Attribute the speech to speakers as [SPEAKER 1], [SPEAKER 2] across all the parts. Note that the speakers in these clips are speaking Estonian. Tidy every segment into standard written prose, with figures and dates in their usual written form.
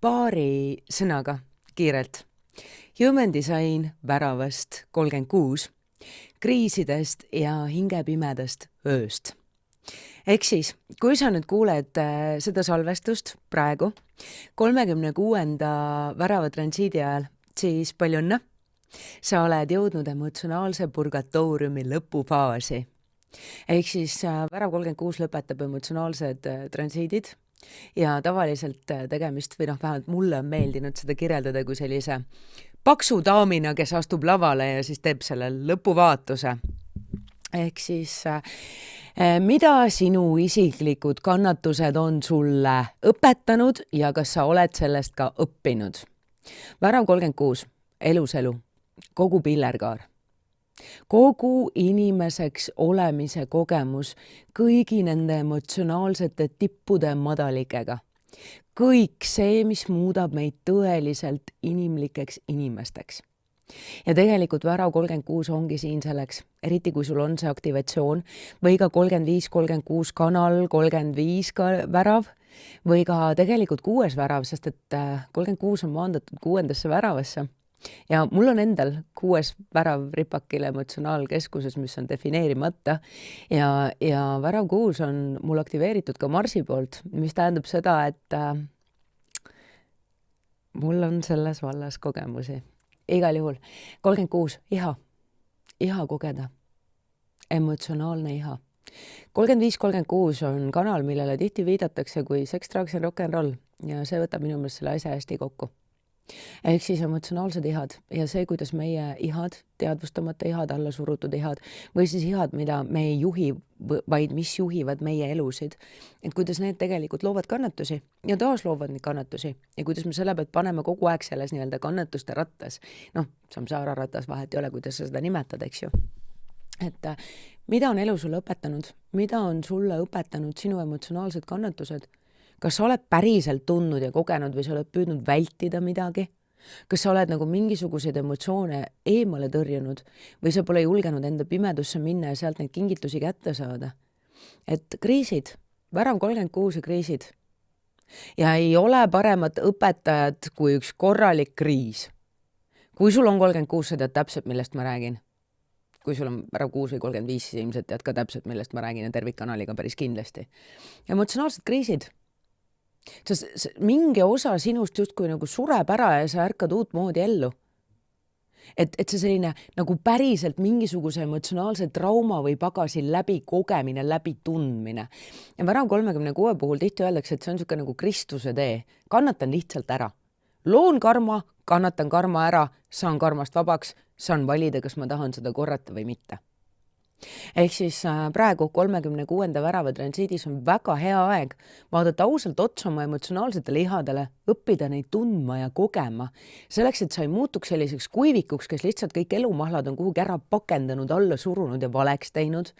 [SPEAKER 1] paari sõnaga kiirelt. Human Design väravast 36, kriisidest ja hingepimedast ööst. Ehk siis, kui sa nüüd kuuled seda salvestust praegu 36. värava transiidi ajal, siis palju õnne. Sa oled jõudnud emotsionaalse purgatooriumi lõpufaasi. Ehk siis värav 36 lõpetab emotsionaalsed transiidid ja tavaliselt tegemist, või vähemalt mulle on meeldinud seda kirjeldada kui sellise paksu daamina, kes astub lavale ja siis teeb selle lõpuvaatuse. Ehk siis mida sinu isiklikud kannatused on sulle õpetanud ja kas sa oled sellest ka õppinud? Värav 36, eluselu, kogu pillerkaar. Kogu inimeseks olemise kogemus kõigi nende emotsionaalsete tippude madalikega. Kõik see, mis muudab meid tõeliselt inimlikeks inimesteks. Ja tegelikult värav 36 ongi siin selleks, eriti kui sul on see aktivatsioon või ka 35-36 kanal, 35 ka värav või ka tegelikult 6. värav, sest et 36 on maandatud 6. väravasse. Ja mul on endal 6. värav ripakil emotsionaalkeskuses, mis on defineerimata ja värav 6 on mul aktiveeritud ka Marsi poolt, mis tähendab seda, et mul on selles vallas kogemusi. Igal juhul 36, iha kogeda, emotsionaalne iha. 35-36 on kanal, millele tihti viidatakse kui sex, drugs ja rock and roll ja see võtab minu meelest selle asja hästi kokku. Ehk siis emotsionaalsed ihad ja see, kuidas meie ihad, teadvustamata ihad, alla surutud ihad või siis ihad, mida me ei juhi, vaid mis juhivad meie elusid. Et kuidas need tegelikult loovad kannatusi ja taas loovad neid kannatusi ja kuidas me selle pealt paneme kogu aeg selles nii-öelda kannatuste rattas. Samsara ratas, vahet ei ole, kuidas sa seda nimetad, eks ju. Et mida on elu sulle õpetanud? Mida on sulle õpetanud sinu emotsionaalsed kannatused? Kas sa oled päriselt tundnud ja kogenud või sa oled püüdnud vältida midagi? Kas sa oled nagu mingisuguseid emotsioone eemale tõrjunud või sa pole julgenud enda pimedusse minna ja sealt neid kingitusi kätte saada? Et kriisid, värav 36 ja kriisid. Ja ei ole paremat õpetajat kui üks korralik kriis. Kui sul on 36, sa tead täpselt, millest ma räägin. Kui sul on värav 6 või 35, siis ilmselt tead ka täpselt, millest ma räägin ja tervikkanaliga päris kindlasti. Emotsionaalsed kriisid. Mingi osa sinust justkui nagu sureb ära ja sa ärkad uut moodi ellu. Et see selline nagu päriselt mingisuguse emotsionaalse trauma või pagasi läbi kogemine, läbi tundmine. Ja värav 36 puhul tihti öeldakse, et see on niisugune nagu Kristuse tee. Kannatan lihtsalt ära. Loon karma, kannatan karma ära, saan karmast vabaks, saan valida, kas ma tahan seda korrata või mitte. Ehk siis praegu 36. värava transiidis on väga hea aeg vaadata ausalt otsa oma emotsionaalsetele ihadele, õppida neid tundma ja kogema. Selleks, et sa ei muutuks selliseks kuivikuks, kes lihtsalt kõik elumahlad on kuhugi ära pakendanud, alla surunud ja valeks teinud.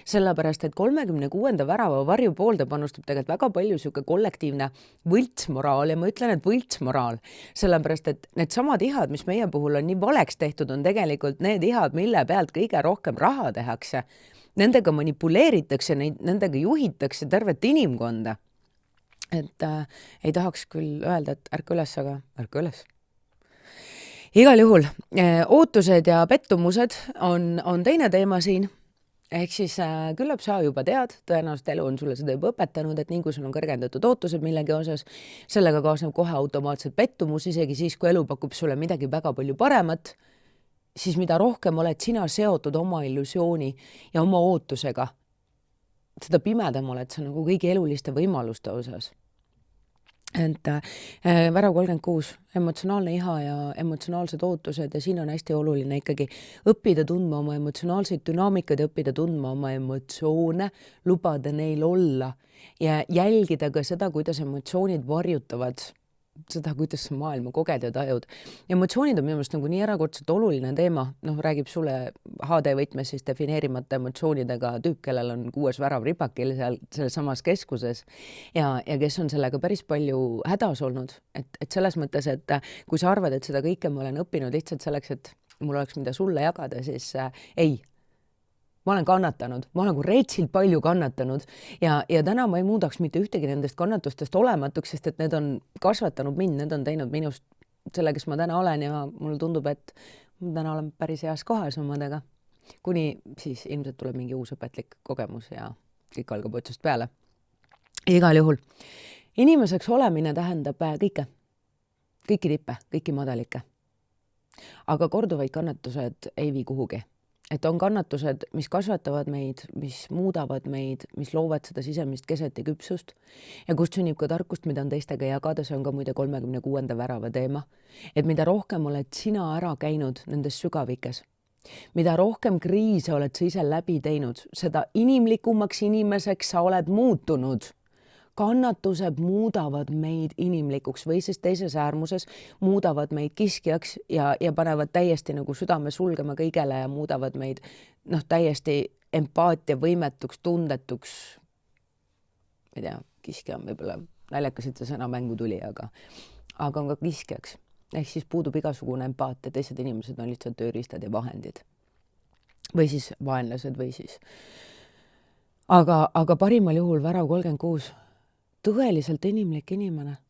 [SPEAKER 1] Sellepärast, et 36. värava varjupoolde panustab tegelikult väga palju siuke kollektiivne võltsmoraal ja ma ütlen, et võltsmoraal. Sellepärast, et need samad ihad, mis meie puhul on nii valeks tehtud, on tegelikult need ihad, mille pealt kõige rohkem raha tehakse. Nendega manipuleeritakse, nendega juhitakse tervet inimkonda. Et ei tahaks küll öelda, et ärka üles, aga ärka üles. Igal juhul, ootused ja pettumused on teine teema siin. Ehk siis küllap sa juba tead, tõenäoliselt elu on sulle seda juba õpetanud, et nii kui sul on kõrgendatud ootused millegi osas, sellega kaasneb kohe automaatselt pettumus, isegi siis, kui elu pakub sulle midagi väga palju paremat, siis mida rohkem oled sina seotud oma illusiooni ja oma ootusega, seda pimedam oled sa nagu kõigi eluliste võimaluste osas. Et värav 36, emotsionaalne iha ja emotsionaalsed ootused ja siin on hästi oluline ikkagi õppida tundma oma emotsionaalseid dünaamikaid, õppida tundma oma emotsioone, lubada neil olla ja jälgida ka seda, kuidas emotsioonid varjutavad seda, kuidas sa maailma koged ja tajud. Emotsioonid on minu meelest nagu nii erakordselt oluline teema. Räägib sulle HD võtmes siis defineerimata emotsioonidega tüüp, kellel on 6. värav ripakil selles samas keskuses ja kes on sellega päris palju hädas olnud. Et selles mõttes, et kui sa arvad, et seda kõike ma olen õppinud lihtsalt selleks, et mul oleks mida sulle jagada, siis ei. ma olen kannatanud, ma olen retsilt palju kannatanud ja täna ma ei muudaks mitte ühtegi nendest kannatustest olematuks, sest et need on kasvatanud mind, need on teinud minust selle, kes ma täna olen ja mulle tundub, et ma täna olen päris heas kohas omadega. Kuni siis ilmselt tuleb mingi uus õpetlik kogemus ja kõik algab otsust peale. Igal juhul. Inimeseks olemine tähendab kõike. Kõiki tippe, kõiki madalikke. Aga korduvaid kannatused ei vii kuhugi. Et on kannatused, mis kasvatavad meid, mis muudavad meid, mis loovad seda sisemist keset ja küpsust ja kust sünnib ka tarkust, mida on teistega jagada, see on ka muide 36. värava teema. Et mida rohkem oled sina ära käinud nendes sügavikes, mida rohkem kriise oled sa ise läbi teinud, seda inimlikumaks inimeseks sa oled muutunud. Kannatused muudavad meid inimlikuks või siis teises äärmuses muudavad meid kiskjaks ja panevad täiesti nagu südame sulgema kõigele ja muudavad meid täiesti empaatia võimetuks, tundetuks. Ma ei tea, kiskja on võib-olla naljakas, et see sõna mängu tuli, aga on ka kiskjaks. Ehk siis puudub igasugune empaatia, teised inimesed on lihtsalt tööriistad ja vahendid. Või siis vaenlased või siis. Aga parimal juhul värav 36. Tõeliselt inimlik inimene.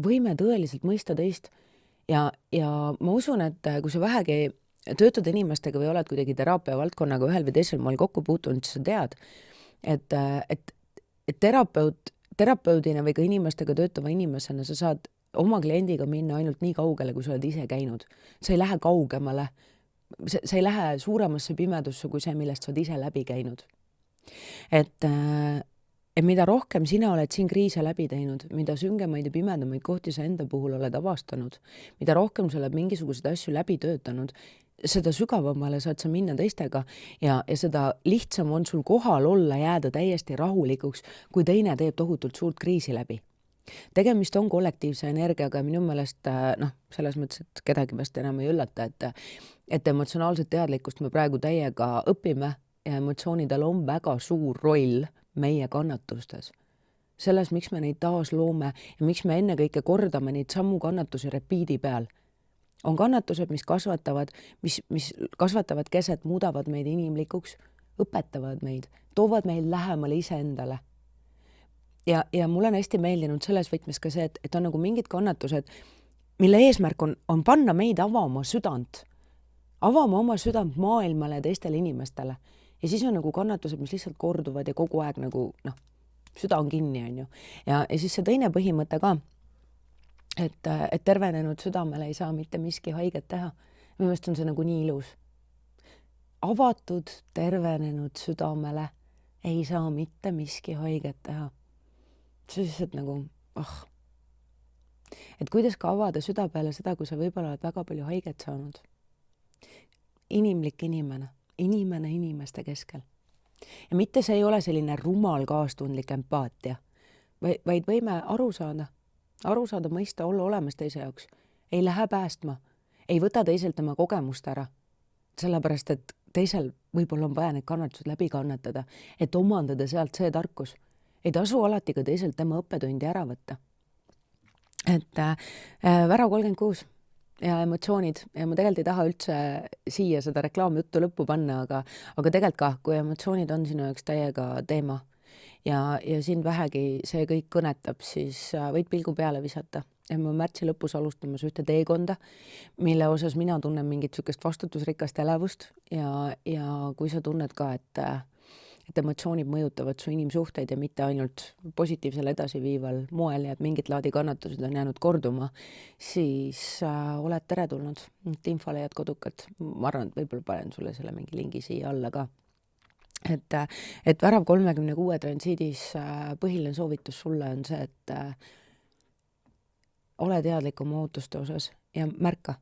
[SPEAKER 1] Võime tõeliselt mõista teist ja ma usun, et kui sa vähegi töötad inimestega või oled kuidagi teraapia valdkonnaga ühel või teisel moel kokku puutunud, siis sa tead, et terapeudina või ka inimestega töötava inimesena sa saad oma kliendiga minna ainult nii kaugele, kui sa oled ise käinud. Sa ei lähe kaugemale, sa ei lähe suuremasse pimedusse kui see, millest sa oled ise läbi käinud. Et mida rohkem sina oled siin kriise läbi teinud, mida süngemaid ja pimedamaid kohti sa enda puhul oled avastanud, mida rohkem sa oled mingisuguseid asju läbi töötanud, seda sügavamale saad sa minna teistega ja seda lihtsam on sul kohal olla, jääda täiesti rahulikuks, kui teine teeb tohutult suurt kriisi läbi. Tegemist on kollektiivse energiaga ja minu meelest selles mõttes, et kedagi vast enam ei üllata, et emotsionaalset teadlikkust me praegu täiega õpime ja emotsioonidel on väga suur roll meie kannatustes. Selles, miks me neid taas loome ja miks me ennekõike kordame neid sammu kannatusi repiidi peal. On kannatused, mis kasvatavad keset, muudavad meid inimlikuks, õpetavad meid, toovad meid lähemale iseendale. Ja mul on hästi meeldinud selles võtmes ka see, et on nagu mingid kannatused, mille eesmärk on panna meid avama oma südant maailmale ja teistele inimestele. Ja siis on nagu kannatused, mis lihtsalt korduvad ja kogu aeg nagu süda on kinni, on ju. Ja siis see teine põhimõte ka, et tervenenud südamele ei saa mitte miski haiget teha. Minu meelest on see nagu nii ilus. Avatud, tervenenud südamele ei saa mitte miski haiget teha. See on lihtsalt nagu, Et kuidas ka avada süda peale seda, kui sa võib-olla oled väga palju haiget saanud. Inimlik inimene inimeste keskel. Ja mitte see ei ole selline rumal kaastundlik empaatia, vaid võime aru saada, mõista, olla olemas teise jaoks. Ei lähe päästma, ei võta teiselt tema kogemust ära, sellepärast, et teisel võib-olla on vaja need kannatused läbi kannatada, et omandada sealt see tarkus. Ei tasu alati ka teiselt tema õppetundi ära võtta. Et värav 36 ja emotsioonid ja ma tegelikult ei taha üldse siia seda reklaamjuttu lõppu panna, aga tegelikult ka, kui emotsioonid on sinu jaoks täiega teema ja sind vähegi see kõik kõnetab, siis võid pilgu peale visata. Ja ma märtsi lõpus alustamas ühte teekonda, mille osas mina tunnen mingit sükest vastutusrikast elevust ja kui sa tunned ka, et emotsioonid mõjutavad su inimsuhteid ja mitte ainult positiivsel edasiviival moel ja et mingit laadi kannatused on jäänud korduma, siis oled teretulnud. Info leiad kodukalt. Ma arvan, et võib-olla panen sulle selle mingi lingi siia alla ka. Et värav 36 transiidis põhiline soovitus sulle on see, et ole teadlik oma ootuste osas ja märka,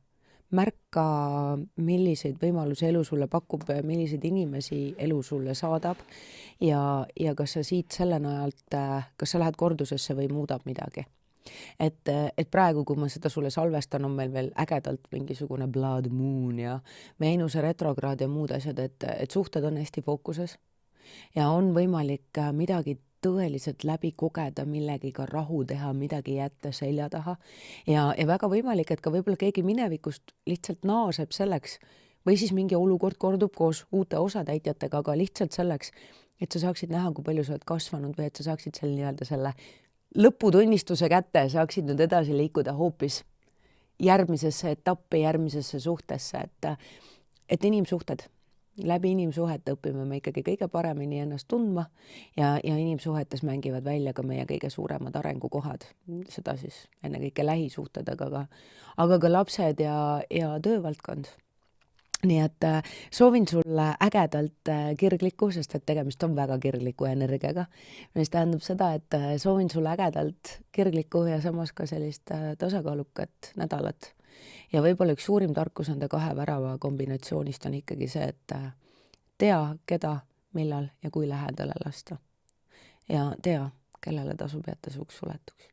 [SPEAKER 1] milliseid võimalusi elu sulle pakub, milliseid inimesi elu sulle saadab ja kas sa siit selle najalt, kas sa lähed kordusesse või muudab midagi. Et praegu, kui ma seda sulle salvestan, on meil veel ägedalt mingisugune blood moon ja Veenuse retrokraad ja muud asjad, et suhted on hästi fookuses ja on võimalik midagi tõeliselt läbi kogeda, millegiga rahu teha, midagi jätta selja taha ja väga võimalik, et ka võib-olla keegi minevikust lihtsalt naaseb selleks, või siis mingi olukord kordub koos uute osatäitjatega, aga lihtsalt selleks, et sa saaksid näha, kui palju sa oled kasvanud või et sa saaksid selle nii-öelda selle lõputunnistuse kätte, saaksid nüüd edasi liikuda hoopis järgmisesse etappi, järgmisesse suhtesse, et inimsuhted, läbi inimsuhete õpime me ikkagi kõige paremini ennast tundma ja inimsuhetes mängivad välja ka meie kõige suuremad arengukohad, seda siis ennekõike lähisuhted, aga ka lapsed ja töövaldkond. Nii et soovin sulle ägedalt kirglikku, sest et tegemist on väga kirgliku energiaga, mis tähendab seda, et soovin sulle ägedalt kirglikku ja samas ka sellist tasakaalukat nädalat. Ja võib-olla üks suurim tarkus nende kahe värava kombinatsioonist on ikkagi see, et tea, keda, millal ja kui lähedale lasta. Ja tea, kellele tasub jätta see uks suletuks.